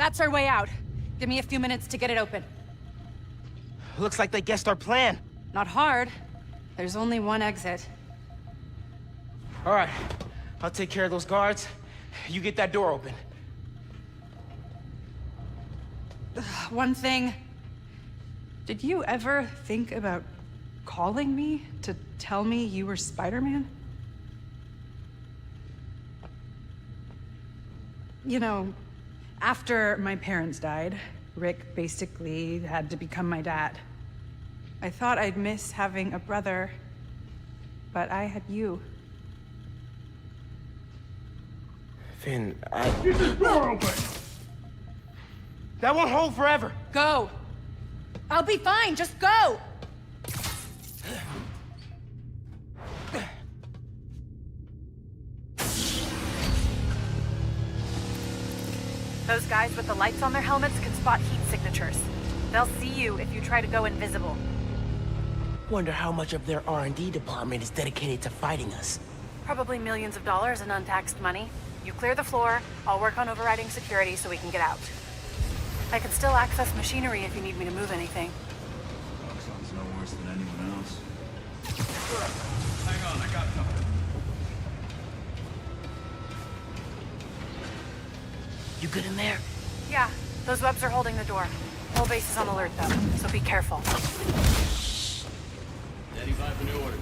That's our way out. Give me a few minutes to get it open. Looks like they guessed our plan. Not hard. There's only one exit. All right, I'll take care of those guards. You get that door open. One thing. Did you ever think about calling me to tell me you were Spider-Man? You know, after my parents died, Rick basically had to become my dad. I thought I'd miss having a brother, but I had you. Finn, Get this door open! That won't hold forever. Go! I'll be fine, just go! Those guys with the lights on their helmets can spot heat signatures. They'll see you if you try to go invisible. Wonder how much of their R&D department is dedicated to fighting us. Probably millions of dollars in untaxed money. You clear the floor, I'll work on overriding security so we can get out. I can still access machinery if you need me to move anything. Sounds no worse than anyone else. Hang on, I got something. You good in there? Yeah, those webs are holding the door. Whole base is on alert though, so be careful. Standing by for new orders.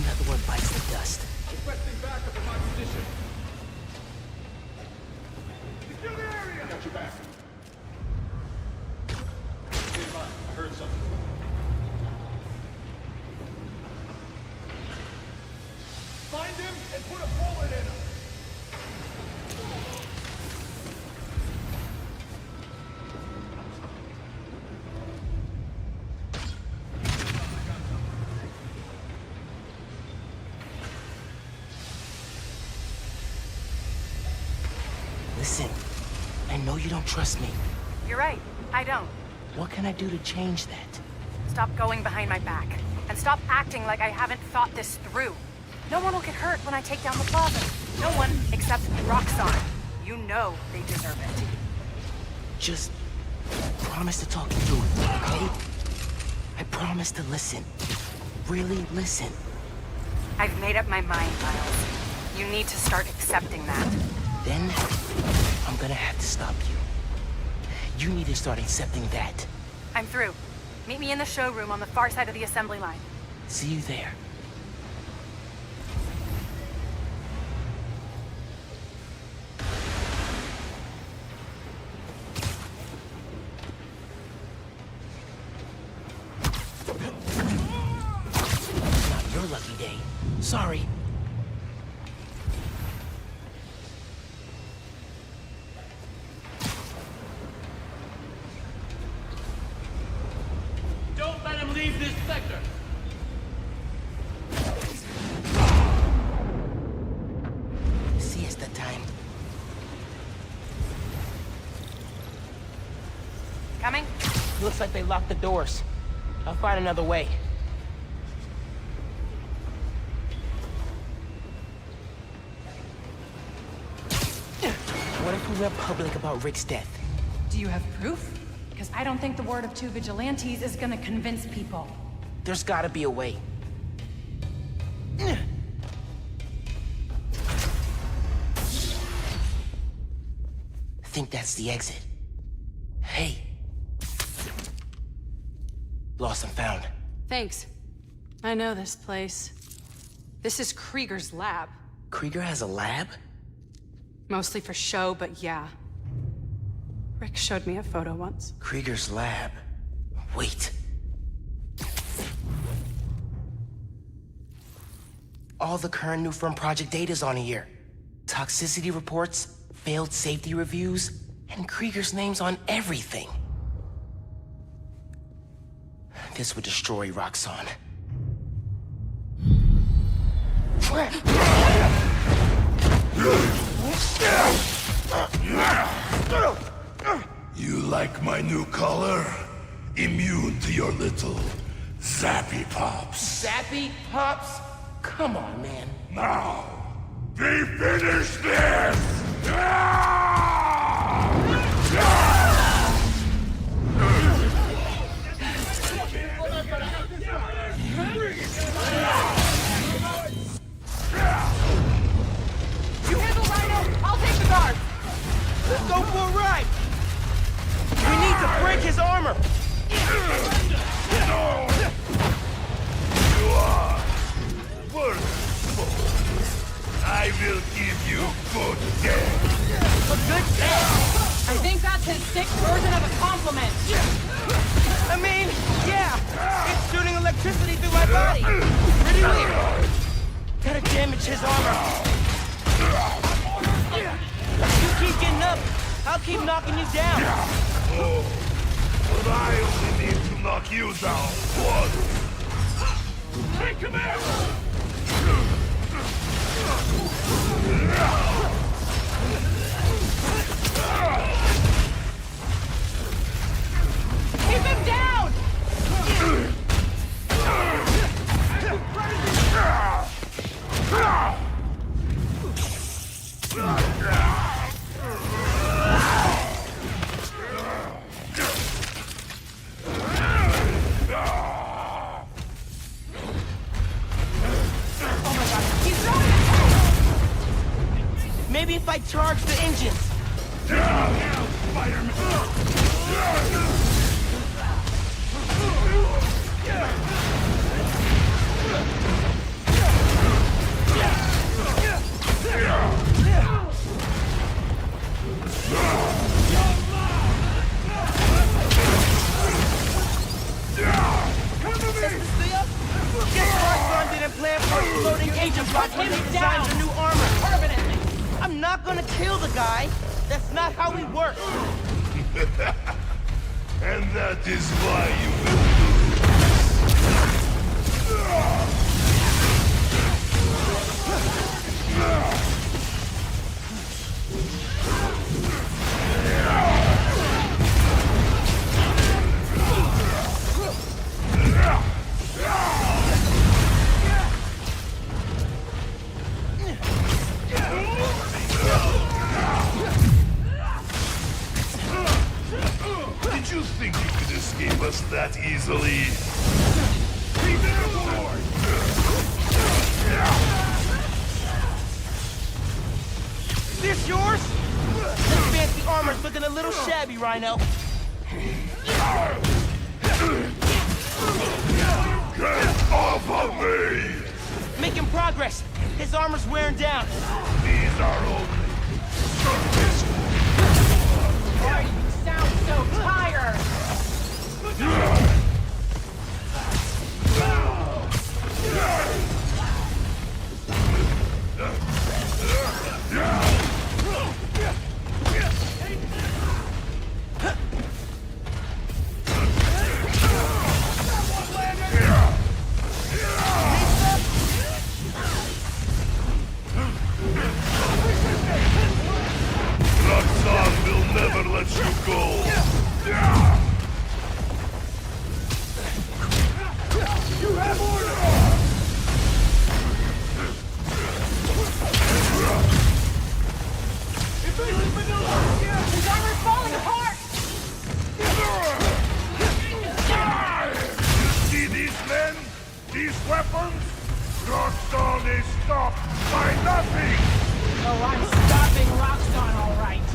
Another one bites the dust. Requesting backup in my position. Secure the area! Got your back. Stand by. I heard something. Find him and put a bullet in him! Listen, I know you don't trust me. You're right, I don't. What can I do to change that? Stop going behind my back. And stop acting like I haven't thought this through. No one will get hurt when I take down the plaza. No one except Roxxon. You know they deserve it. Just promise to talk you through it, okay? I promise to listen. Really listen. I've made up my mind, Miles. You need to start accepting that. Then, I'm gonna have to stop you. You need to start accepting that. I'm through. Meet me in the showroom on the far side of the assembly line. See you there. Not your lucky day. Sorry. Don't let him leave this sector! Siesta time. Coming? Looks like they locked the doors. I'll find another way. What if we went public about Rick's death? Do you have proof? Because I don't think the word of two vigilantes is gonna convince people. There's gotta be a way. Think that's the exit. Hey. Lost and found. Thanks. I know this place. This is Krieger's lab. Krieger has a lab? Mostly for show, but yeah. Rick showed me a photo once. Krieger's lab. Wait. All the current new firm project data's on here. Toxicity reports, failed safety reviews, and Krieger's name's on everything. rockets would destroy Roxxon. You like my new color? Immune to your little zappy pops. Zappy Pops? Come on, man. Now, we finish this! You handle Rhino, I'll take the guard! Let's go for a ride! We need to break his armor! You are worthful. I will give you good death. A good death! I think that's his sick version of a compliment. I mean, yeah! It's shooting electricity through my body! Pretty weird! Gotta damage his armor! You keep getting up, I'll keep knocking you down! Oh, but I only need to knock you down once. Hey, come here! Keep him down! Maybe if I charge the engines. Guess Roxxon didn't plan for exploding agent blocks when he designed the new armor. Permanently. I'm not gonna kill the guy. That's not how we work. And that is why you will Did you think you could escape us that easily? Keep it aboard! This yours? This fancy armor's looking a little shabby, Rhino. Get off of me! Making progress. His armor's wearing down. These are only surface. Why do you sound so tired? Roxxon will never let you go. You have order! His armor's falling apart! See these men? These weapons? Roxxon is stopped by nothing! Oh, I'm stopping Roxxon, all right.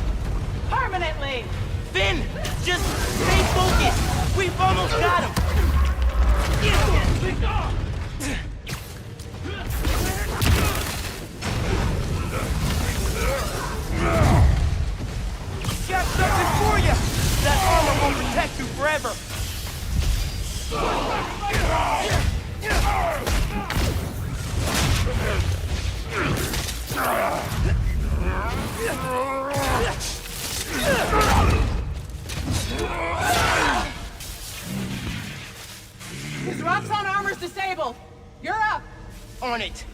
Permanently! Finn, just stay focused. We've almost got him. Got something for you. That armor won't protect you forever. on it.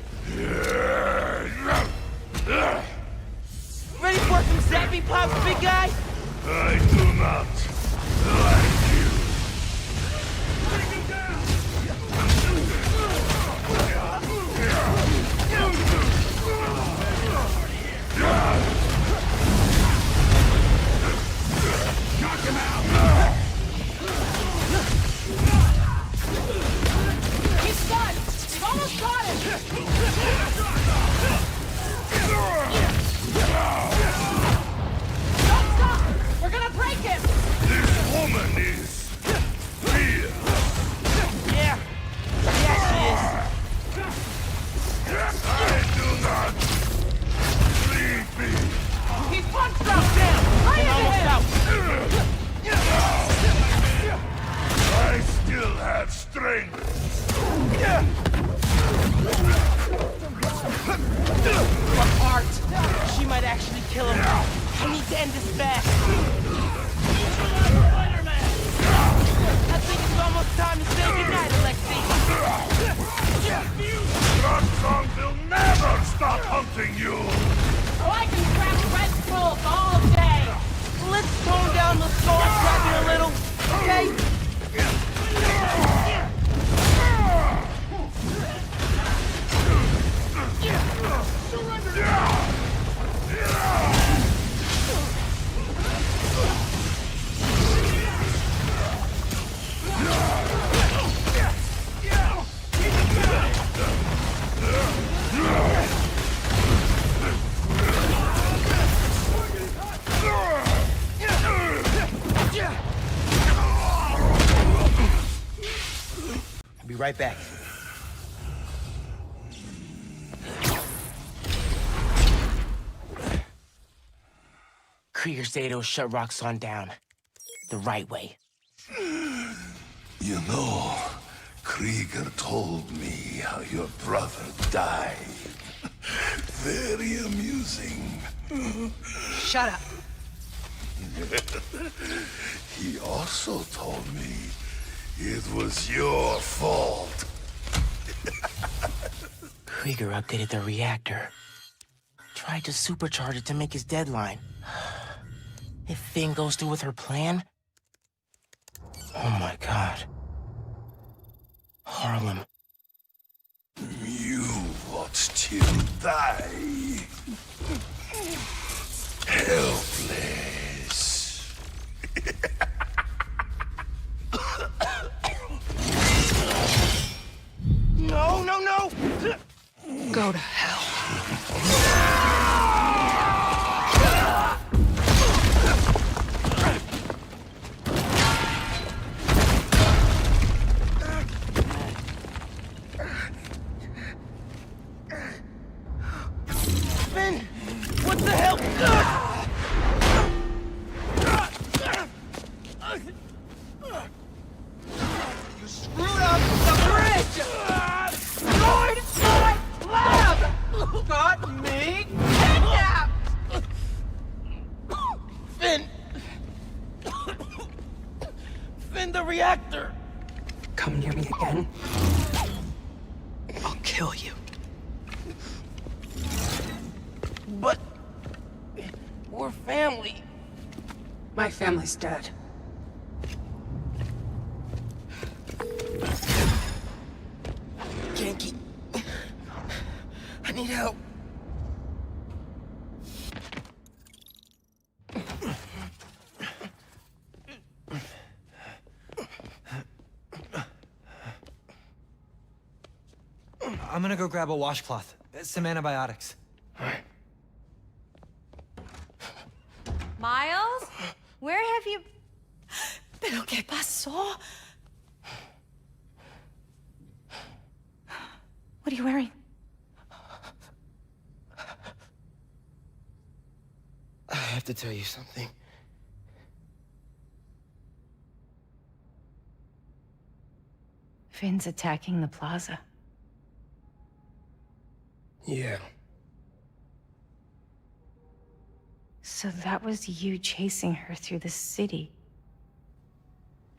Ready for some zappy pops, big guy? I do not like you. Knock him out! He's done! We've almost got him! Don't stop! We're gonna break him! This woman is real. Yeah. Yeah, she is. I do not leave me. He's punched us down! Right into Almost him! out. I still have strength. Fuck Art. She might actually kill him. I need to end this fast. I think it's almost time to say goodnight, Alexei. Roxxon will never stop hunting you. So I can crack Red Bulls all day! Let's tone down the skull cracking a little, okay? I'll be right back. Krieger said he'll shut Roxxon down. The right way. You know, Krieger told me how your brother died. Very amusing. Shut up. He also told me it was your fault. Krieger updated the reactor. Tried to supercharge it to make his deadline. If Finn goes through with her plan... Oh my god. Harlem. You watched him die. Helpless. No, no, no! Go to hell. Finn! What the hell? You screwed up the bridge! Going to my lab! Got me kidnapped! Finn! Finn, the reactor! Come near me again. I'll kill you. But... we're family. My family's dead. Yankee. I need help. I'm gonna go grab a washcloth, some antibiotics. Miles? Where have you... ¿Pero qué pasó? What are you wearing? I have to tell you something. Finn's attacking the plaza. Yeah. So that was you chasing her through the city.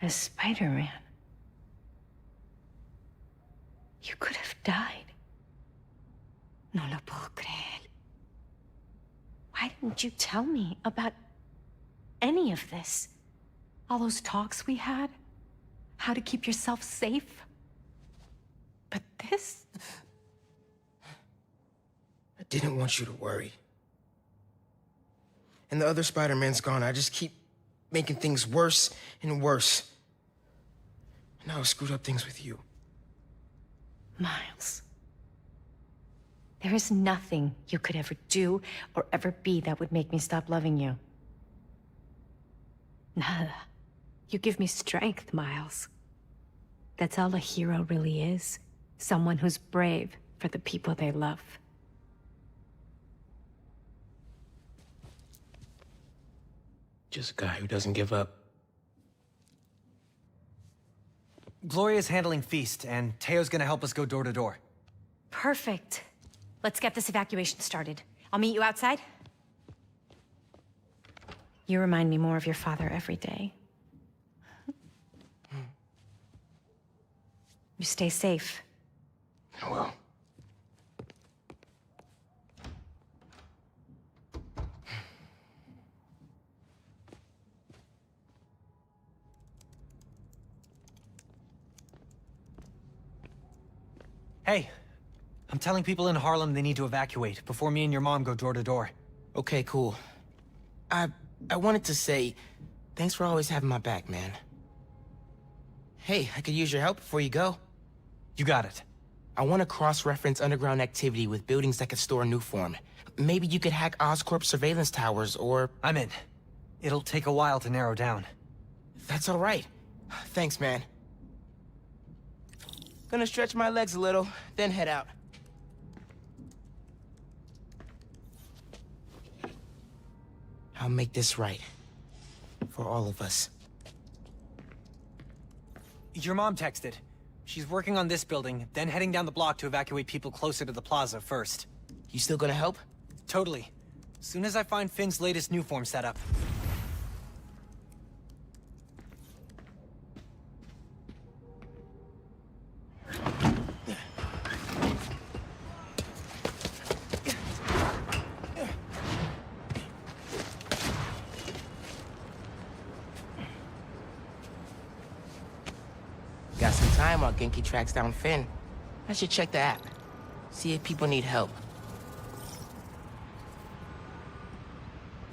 As Spider-Man. You could have died. No lo puedo creer. Why didn't you tell me about any of this? All those talks we had? How to keep yourself safe? But this? I didn't want you to worry. And the other Spider-Man's gone. I just keep making things worse and worse. Now I've screwed up things with you. Miles. There is nothing you could ever do or ever be that would make me stop loving you. Nada. You give me strength, Miles. That's all a hero really is. Someone who's brave for the people they love. Just a guy who doesn't give up. Gloria's handling Feast, and Teo's gonna help us go door to door. Perfect. Let's get this evacuation started. I'll meet you outside. You remind me more of your father every day. You stay safe. I will. Hey, I'm telling people in Harlem they need to evacuate before me and your mom go door to door. Okay, cool. I wanted to say, thanks for always having my back, man. Hey, I could use your help before you go. You got it. I want to cross-reference underground activity with buildings that could store Nuform. Maybe you could hack Oscorp's surveillance towers, or... I'm in. It'll take a while to narrow down. That's all right. Thanks, man. Gonna stretch my legs a little, then head out. I'll make this right. For all of us. Your mom texted. She's working on this building, then heading down the block to evacuate people closer to the plaza first. You still gonna help? Totally. Soon as I find Finn's latest Nuform setup. Got some time while Genki tracks down Finn. I should check the app. See if people need help.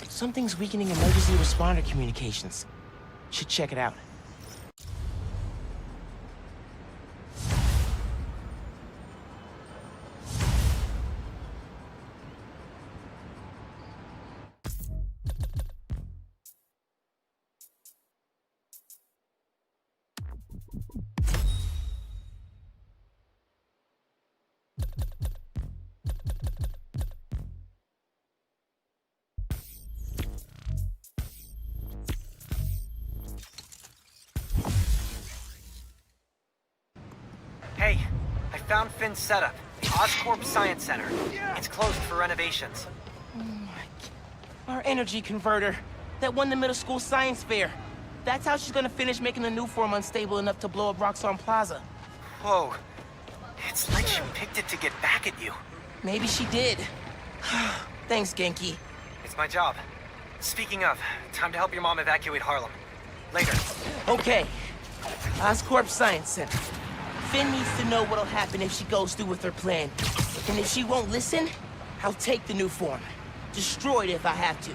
Something's weakening emergency responder communications. Should check it out. Hey, I found Finn's setup. The Oscorp Science Center. It's closed for renovations. Our energy converter. That won the middle school science fair. That's how she's gonna finish making the Nuform unstable enough to blow up Roxxon Plaza. Whoa. It's like she picked it to get back at you. Maybe she did. Thanks, Genki. It's my job. Speaking of, time to help your mom evacuate Harlem. Later. Okay. Oscorp Science Center. Finn needs to know what'll happen if she goes through with her plan. And if she won't listen, I'll take the Nuform. Destroy it if I have to.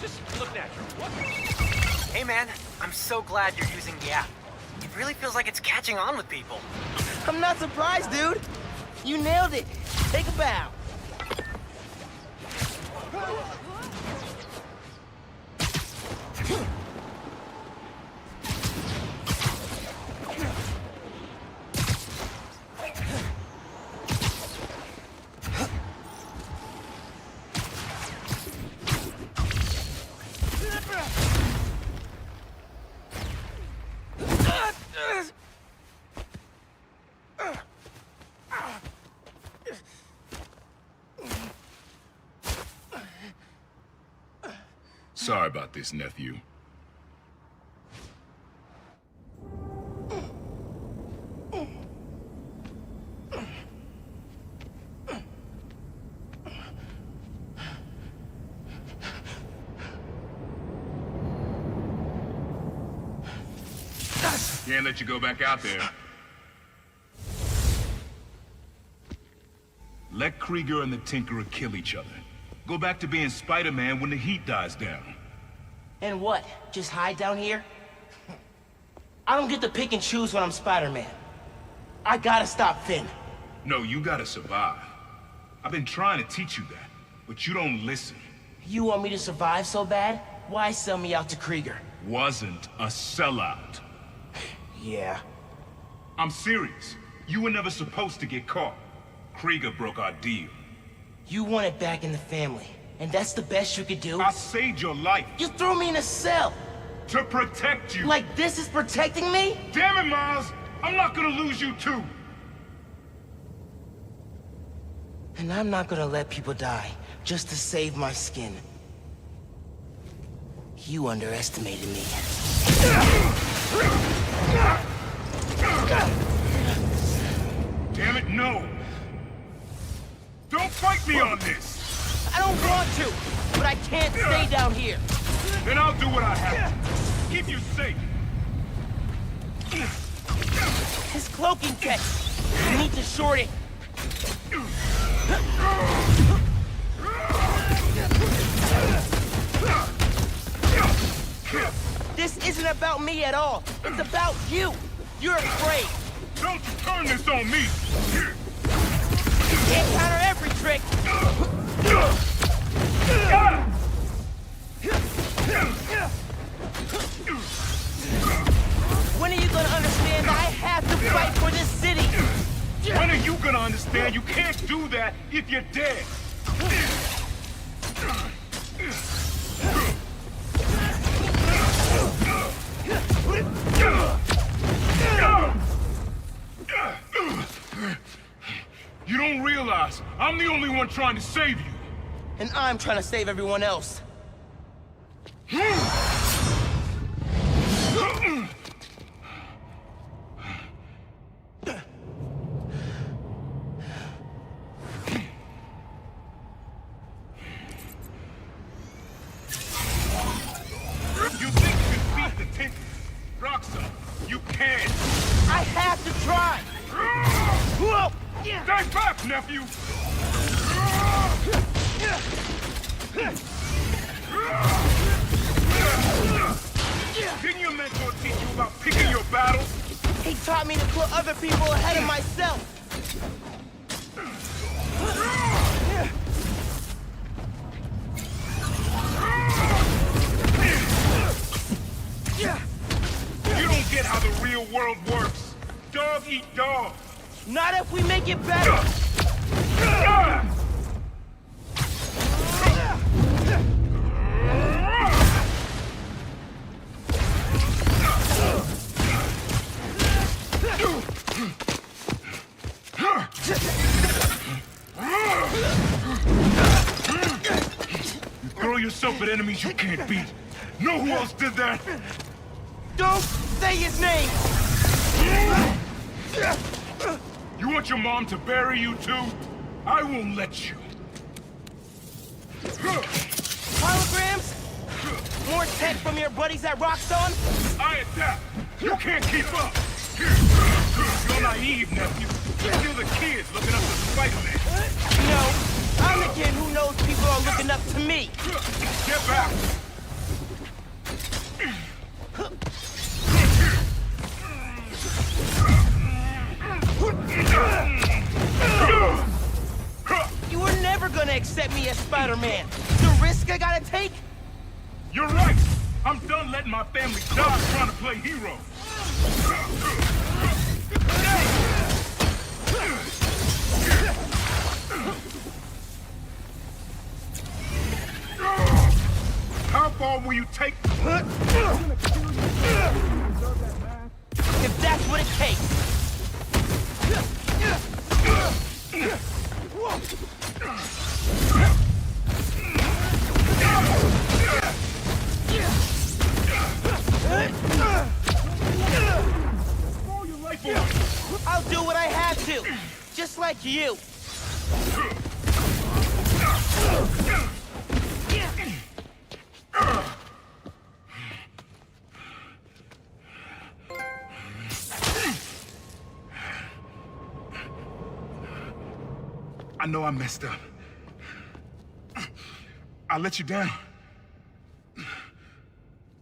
Just look natural. Hey man, I'm so glad you're using the app. It really feels like it's catching on with people. I'm not surprised, dude. You nailed it. Take a bow. Sorry about this, nephew. Can't let you go back out there. Let Krieger and the Tinkerer kill each other. Go back to being Spider-Man when the heat dies down. And what? Just hide down here? I don't get to pick and choose when I'm Spider-Man. I gotta stop Finn. No, you gotta survive. I've been trying to teach you that, but you don't listen. You want me to survive so bad? Why sell me out to Krieger? Wasn't a sellout. Yeah. I'm serious. You were never supposed to get caught. Krieger broke our deal. You want it back in the family, and that's the best you could do? I saved your life. You threw me in a cell! To protect you. Like this is protecting me? Damn it, Miles! I'm not gonna lose you too! And I'm not gonna let people die just to save my skin. You underestimated me. Damn it, no! Don't fight me on this! I don't want to, but I can't stay down here. Then I'll do what I have to. Keep you safe. His cloaking tech. I need to short it. This isn't about me at all. It's about you. You're afraid. Don't turn this on me! Can't counter every trick. When are you gonna understand that I have to fight for this city? When are you gonna understand you can't do that if you're dead? You don't realize I'm the only one trying to save you. And I'm trying to save everyone else. You think you can beat the Tinker? Roxxon, you can't. I have to try. Whoa! Stay back, nephew! Didn't your mentor teach you about picking your battles? He taught me to put other people ahead of myself. You don't get how the real world works. Dog eat dog. Not if we make it better. You throw yourself at enemies you can't beat. Know who else did that? Don't say his name. You want your mom to bury you too? I won't let you. Holograms? More tech from your buddies at Roxxon? I adapt. You can't keep up. You're naive, nephew. You're still the kids looking up to Spider-Man. No, I'm the kid who knows people are looking up to me. Get back. You were never gonna accept me as Spider-Man. The risk I gotta take? You're right. I'm done letting my family die trying to play hero. How far will you take me? If that's what it takes. I'll do what I have to, just like you. I know I messed up. I let you down.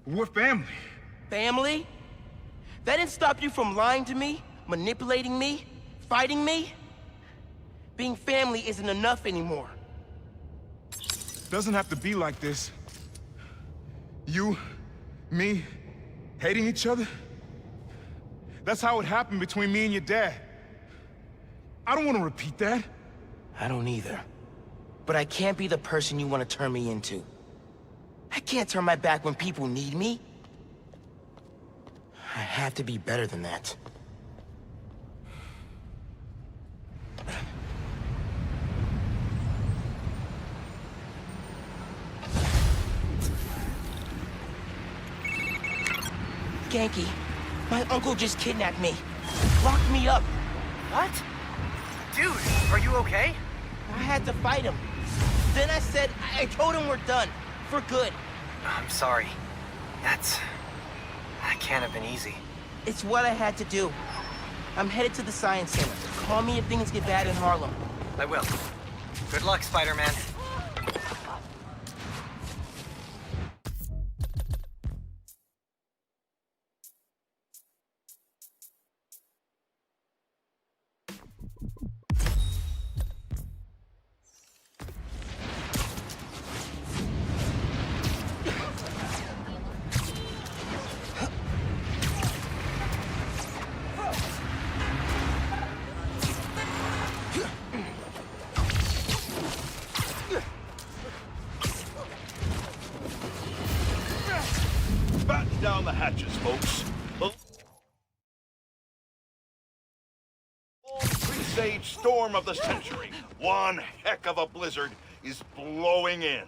We're family. Family? That didn't stop you from lying to me, manipulating me, fighting me? Being family isn't enough anymore. Doesn't have to be like this. You, me, hating each other? That's how it happened between me and your dad. I don't want to repeat that. I don't either. But I can't be the person you want to turn me into. I can't turn my back when people need me. I have to be better than that. Genki, my uncle just kidnapped me. Locked me up. What? Dude, are you okay? I had to fight him. Then I told him we're done. For good. I'm sorry. That can't have been easy. It's what I had to do. I'm headed to the Science Center. Call me if things get bad in Harlem. I will. Good luck, Spider-Man. Batten down the hatches, folks. The long presaged storm of the century, one heck of a blizzard, is blowing in.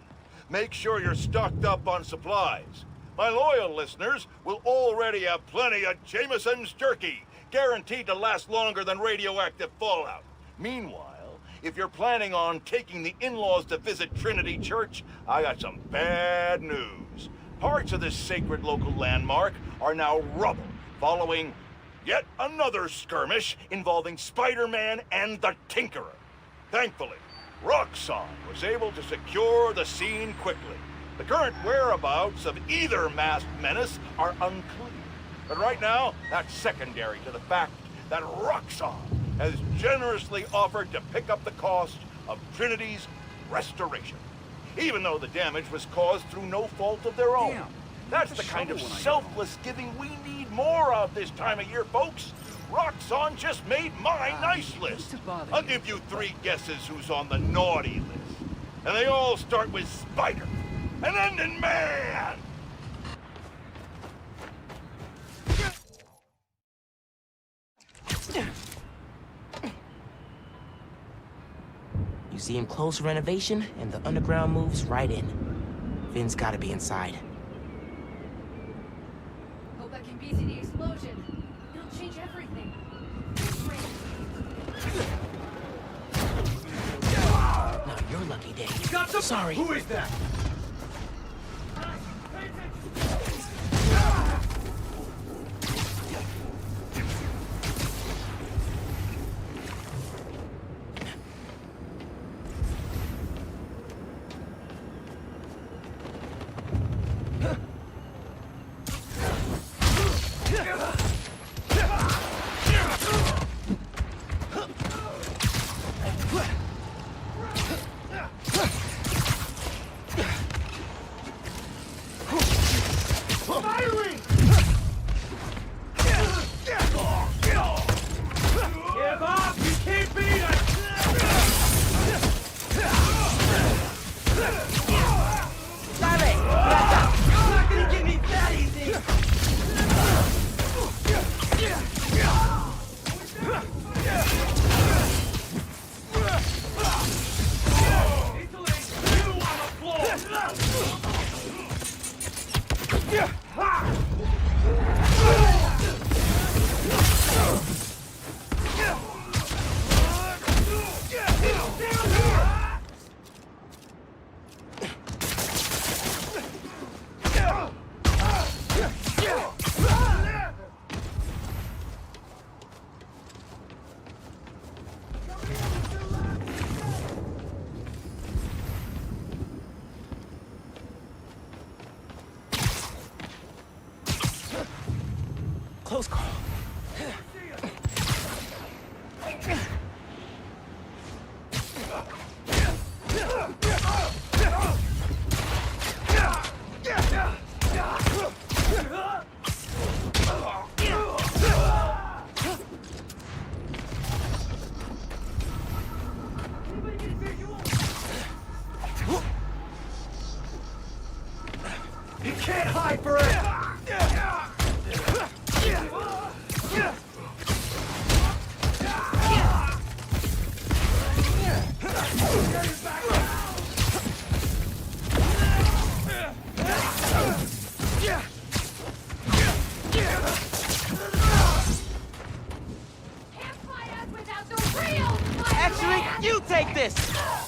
Make sure you're stocked up on supplies. My loyal listeners will already have plenty of Jameson's jerky, guaranteed to last longer than radioactive fallout. Meanwhile, if you're planning on taking the in-laws to visit Trinity Church, I got some bad news. Parts of this sacred local landmark are now rubble, following yet another skirmish involving Spider-Man and the Tinkerer. Thankfully, Roxxon was able to secure the scene quickly. The current whereabouts of either masked menace are unclear. But right now, that's secondary to the fact that Roxxon has generously offered to pick up the cost of Trinity's restoration, even though the damage was caused through no fault of their own. That's the kind of selfless giving we need more of this time of year, folks. Roxxon just made my nice list. I'll give you 3 guesses who's on the naughty list. And they all start with Spider, and end in Man. You see him close renovation, and the underground moves right in. Finn's gotta be inside. Hope I can beat the explosion. It'll change everything. Not your lucky day. Sorry. Who is that? this.